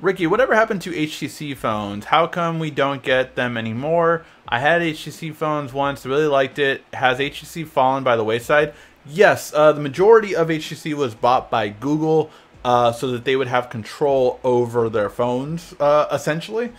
Ricky, whatever happened to HTC phones? How come we don't get them anymore? I had HTC phones once, really liked it. Has HTC fallen by the wayside? Yes, the majority of HTC was bought by Google so that they would have control over their phones, essentially.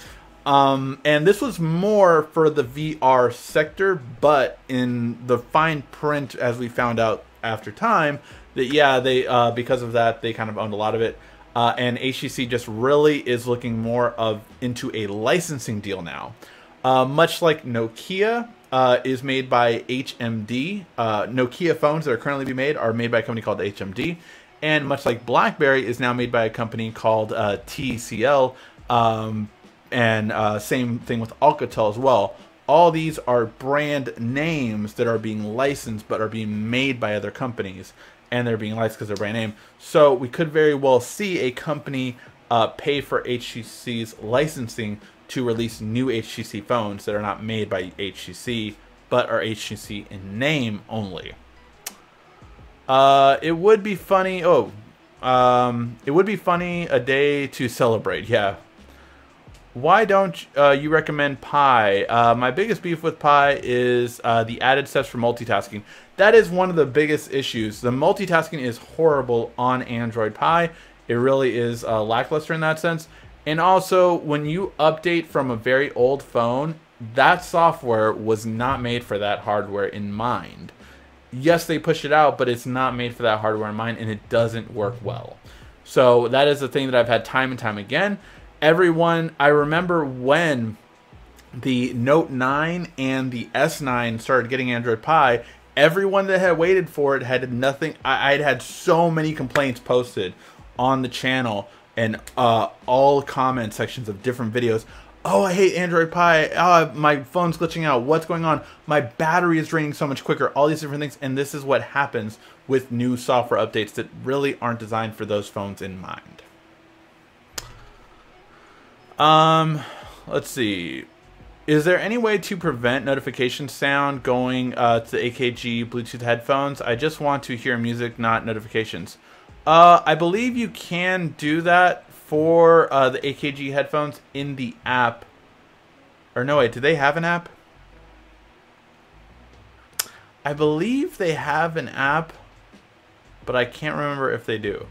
And this was more for the VR sector, but in the fine print, as we found out after time, that yeah, they because of that, they kind of owned a lot of it. And HTC just really is looking more into a licensing deal now. Much like Nokia is made by HMD. Nokia phones that are currently being made are made by a company called HMD. And much like BlackBerry is now made by a company called TCL. And same thing with Alcatel as well. All these are brand names that are being licensed but are being made by other companies. And they're being licensed because they're brand name. So we could very well see a company pay for HTC's licensing to release new HTC phones that are not made by HTC, but are HTC in name only. It would be funny. It would be funny a day to celebrate. Yeah. Why don't you recommend Pi? My biggest beef with Pi is the added steps for multitasking. That is one of the biggest issues. The multitasking is horrible on Android Pi. It really is lackluster in that sense. And also, when you update from a very old phone, that software was not made for that hardware in mind. Yes, they pushed it out, but it's not made for that hardware in mind, and it doesn't work well. So that is the thing that I've had time and time again. Everyone, I remember when the Note 9 and the S9 started getting Android Pie, everyone that had waited for it had nothing. I'd had so many complaints posted on the channel and all comment sections of different videos. Oh, I hate Android Pie. Oh, my phone's glitching out. What's going on? My battery is draining so much quicker. All these different things. And this is what happens with new software updates that really aren't designed for those phones in mind. Let's see. Is there any way to prevent notification sound going to the AKG Bluetooth headphones? I just want to hear music, not notifications. I believe you can do that for the AKG headphones in the app. Or no, wait, do they have an app? I believe they have an app, but I can't remember if they do.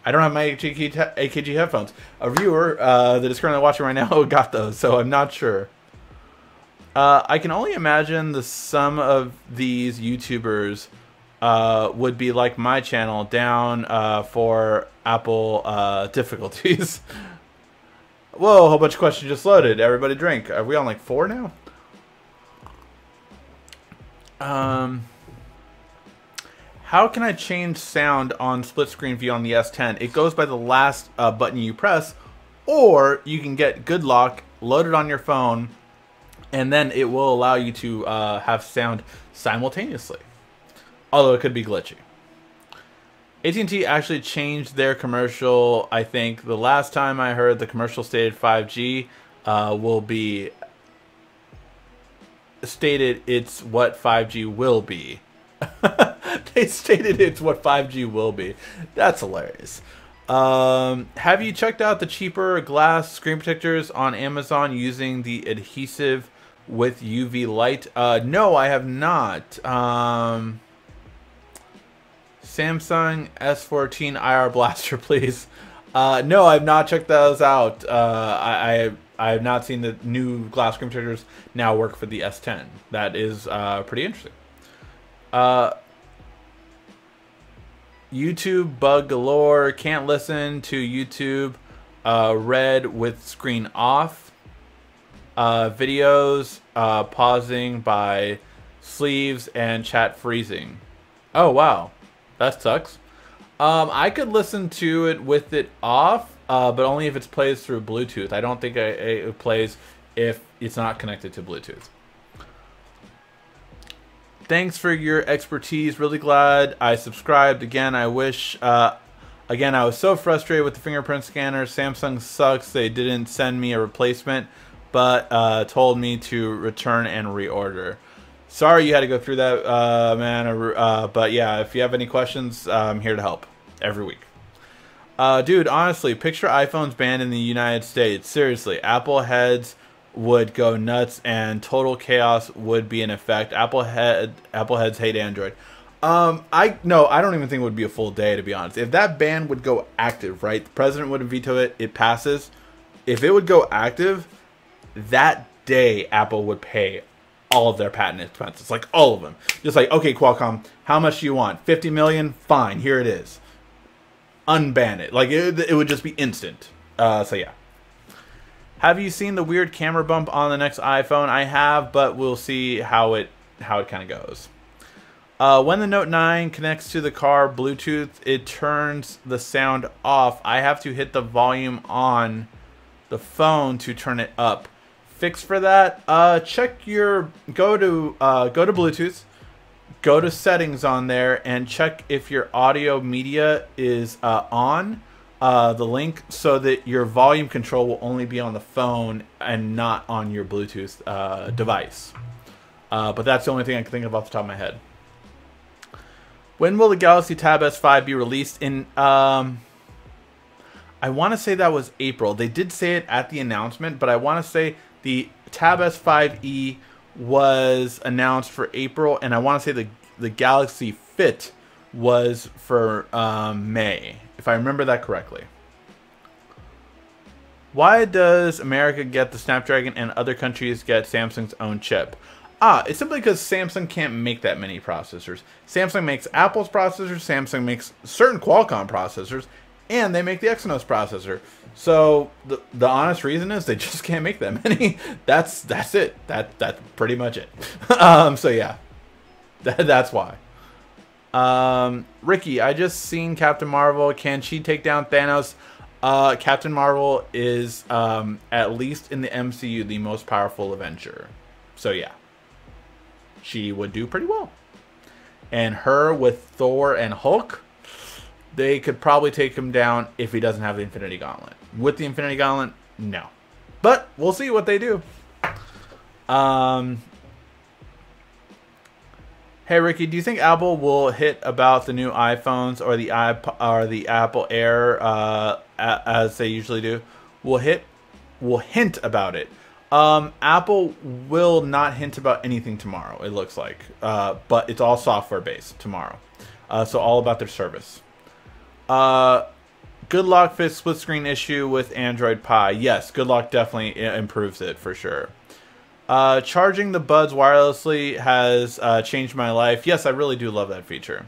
I don't have my AKG headphones. A viewer that is currently watching right now got those, so I'm not sure. I can only imagine the sum of these YouTubers would be like my channel, down for Apple difficulties. Whoa, a whole bunch of questions just loaded. Everybody drink. Are we on like 4 now? How can I change sound on split screen view on the S10? It goes by the last button you press, or you can get Good Lock loaded on your phone, and then it will allow you to have sound simultaneously. Although it could be glitchy. AT&T actually changed their commercial. I think the last time I heard, the commercial stated 5G will be stated it's what 5G will be. They stated it's what 5G will be. That's hilarious. Have you checked out the cheaper glass screen protectors on Amazon using the adhesive with UV light? No, I have not. Samsung S14 IR blaster, please. No, I've not checked those out. I have not seen the new glass screen protectors now work for the S10. That is pretty interesting. YouTube bug galore. Can't listen to YouTube red with screen off. Videos pausing by sleeves and chat freezing. Oh, wow. That sucks. I could listen to it with it off, but only if it plays through Bluetooth. I don't think it plays if it's not connected to Bluetooth. Thanks for your expertise. Really glad I subscribed. Again, I wish... again, I was so frustrated with the fingerprint scanner. Samsung sucks. They didn't send me a replacement, but told me to return and reorder. Sorry you had to go through that, man. But yeah, if you have any questions, I'm here to help every week. Dude, honestly, picture iPhones banned in the United States. Seriously, Apple heads would go nuts and total chaos would be in effect. Apple heads hate Android. I don't even think it would be a full day, to be honest. If that ban would go active, right? The president would veto it. It passes. If it would go active, that day Apple would pay all of their patent expenses, like all of them. Just like, okay, Qualcomm, how much do you want? 50 million? Fine, here it is. Unban it. Like it would just be instant. So yeah. Have you seen the weird camera bump on the next iPhone? I have, but we'll see how it kind of goes. When the Note 9 connects to the car Bluetooth, it turns the sound off. I have to hit the volume on the phone to turn it up. Fix for that, check your go to Bluetooth, go to settings on there, and check if your audio media is on the link, so that your volume control will only be on the phone and not on your Bluetooth device. But that's the only thing I can think of off the top of my head. When will the Galaxy Tab S5 be released? In I want to say that was April. They did say it at the announcement, but I want to say the Tab S5e was announced for April, and I want to say the Galaxy Fit was for May, if I remember that correctly. Why does America get the Snapdragon and other countries get Samsung's own chip? It's simply because Samsung can't make that many processors. Samsung makes Apple's processors, Samsung makes certain Qualcomm processors, and they make the Exynos processor. So the honest reason is they just can't make that many. That's it. That's pretty much it. So yeah, that's why. Ricky, I just seen Captain Marvel. Can she take down Thanos? Captain Marvel is at least in the MCU the most powerful Avenger. So yeah, she would do pretty well. And her with Thor and Hulk, they could probably take him down if he doesn't have the Infinity Gauntlet. With the Infinity Gauntlet, no. But we'll see what they do. Hey Ricky, do you think Apple will hit about the new iPhones or the Apple Air as they usually do? Will hint about it. Apple will not hint about anything tomorrow, it looks like. But it's all software based tomorrow. So all about their service. Good Lock fixed split screen issue with Android Pie. Yes, Good Lock definitely improves it for sure. Charging the buds wirelessly has changed my life. Yes, I really do love that feature.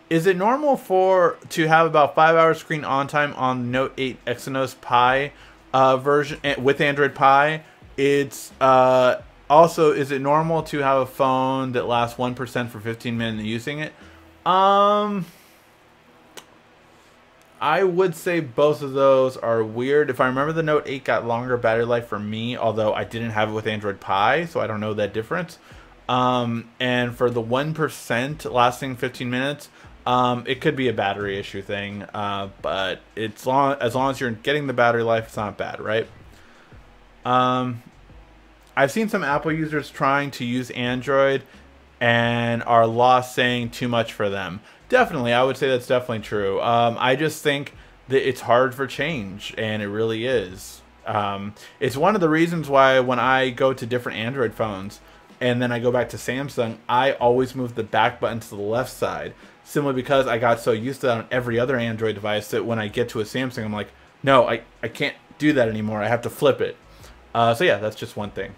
Is it normal to have about 5 hours screen on time on Note 8 Exynos Pi version with Android Pie. It's also, is it normal to have a phone that lasts 1% for 15 minutes using it? I would say both of those are weird. If I remember, the Note 8 got longer battery life for me, although I didn't have it with Android Pie, so I don't know that difference. And for the 1% lasting 15 minutes, it could be a battery issue thing, but as long as you're getting the battery life, it's not bad, right? I've seen some Apple users trying to use Android and are lost, saying too much for them. Definitely, I would say that's definitely true. I just think that it's hard for change, and it really is. It's one of the reasons why when I go to different Android phones and then I go back to Samsung, I always move the back button to the left side, simply because I got so used to that on every other Android device that when I get to a Samsung, I'm like, no, I can't do that anymore. I have to flip it. So yeah, that's just one thing.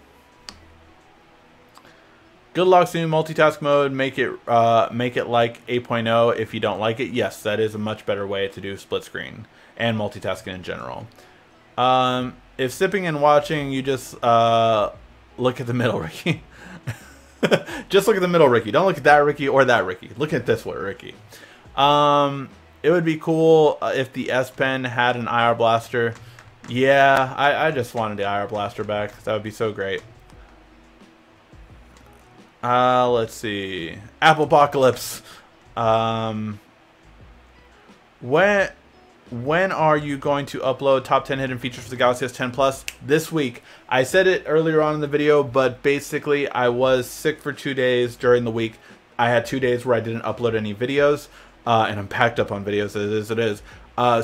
Good luck soon. Multitask mode. Make it like 8.0 if you don't like it. Yes, that is a much better way to do split screen and multitasking in general. If sipping and watching, you just look at the middle, Ricky. Just look at the middle, Ricky. Don't look at that Ricky or that Ricky. Look at this one, Ricky. It would be cool if the S Pen had an IR blaster. Yeah, I just wanted the IR blaster back. That would be so great. Let's see. Apple Apocalypse. When are you going to upload top 10 hidden features for the Galaxy S10 Plus? This week. I said it earlier on in the video, but basically I was sick for 2 days during the week. I had 2 days where I didn't upload any videos, and I'm packed up on videos as it is.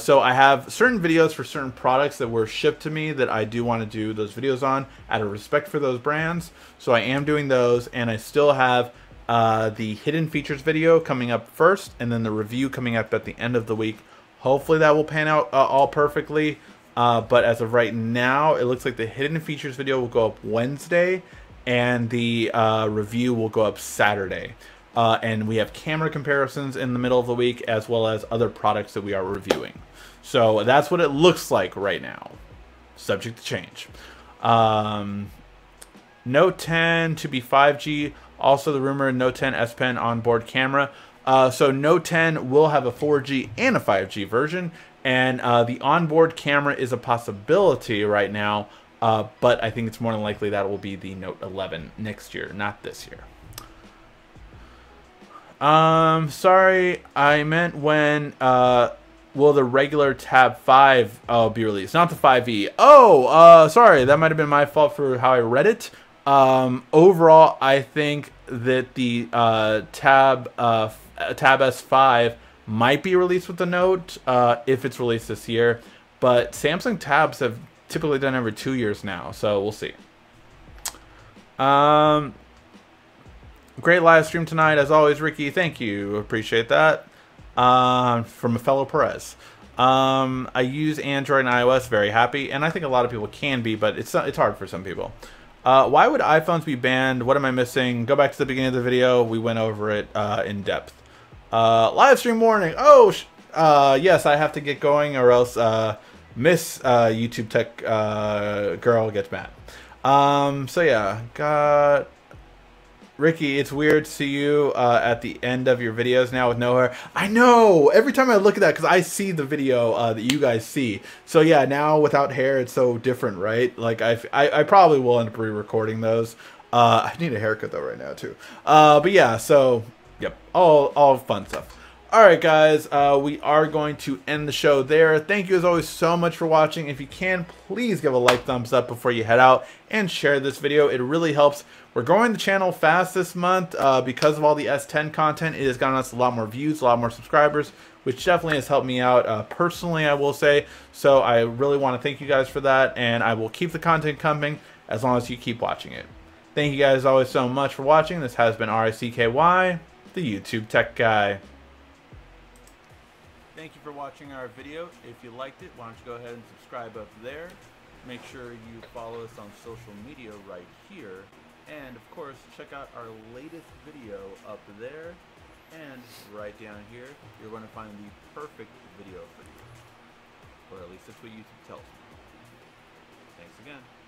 So I have certain videos for certain products that were shipped to me that I do want to do those videos on out of respect for those brands. So I am doing those, and I still have the hidden features video coming up first, and then the review coming up at the end of the week. Hopefully that will pan out all perfectly. But as of right now, it looks like the hidden features video will go up Wednesday, and the review will go up Saturday. And we have camera comparisons in the middle of the week, as well as other products that we are reviewing. So that's what it looks like right now. Subject to change. Note 10 to be 5G. Also the rumored Note 10 S Pen onboard camera. So Note 10 will have a 4G and a 5G version. And the onboard camera is a possibility right now. But I think it's more than likely that it will be the Note 11 next year, not this year. Sorry, I meant when, will the regular Tab 5 be released? Not the 5e. Oh, sorry, that might have been my fault for how I read it. Overall, I think that the, Tab S5 might be released with the Note, if it's released this year. But Samsung Tabs have typically done every 2 years now, so we'll see. Great live stream tonight, as always, Ricky. Thank you. Appreciate that. From a fellow Perez. I use Android and iOS. Very happy. And I think a lot of people can be, but it's hard for some people. Why would iPhones be banned? What am I missing? Go back to the beginning of the video. We went over it in depth. Live stream warning. Oh, yes, I have to get going, or else Miss YouTube Tech girl gets mad. So yeah, got... Ricky, it's weird to see you at the end of your videos now with no hair. I know! Every time I look at that, because I see the video that you guys see. So yeah, now without hair, it's so different, right? Like, I probably will end up re-recording those. I need a haircut, though, right now, too. But yeah, so, yep, all fun stuff. Alright, guys, we are going to end the show there. Thank you, as always, so much for watching. If you can, please give a like, thumbs up before you head out, and share this video. It really helps. We're growing the channel fast this month because of all the S10 content. It has gotten us a lot more views, a lot more subscribers, which definitely has helped me out personally, I will say. So I really want to thank you guys for that, and I will keep the content coming as long as you keep watching it. Thank you guys always so much for watching. This has been RICKY, the YouTube Tech Guy. Thank you for watching our video. If you liked it, why don't you go ahead and subscribe up there. Make sure you follow us on social media right here. And, of course, check out our latest video up there. And right down here, you're going to find the perfect video for you. Or at least that's what YouTube tells me. Thanks again.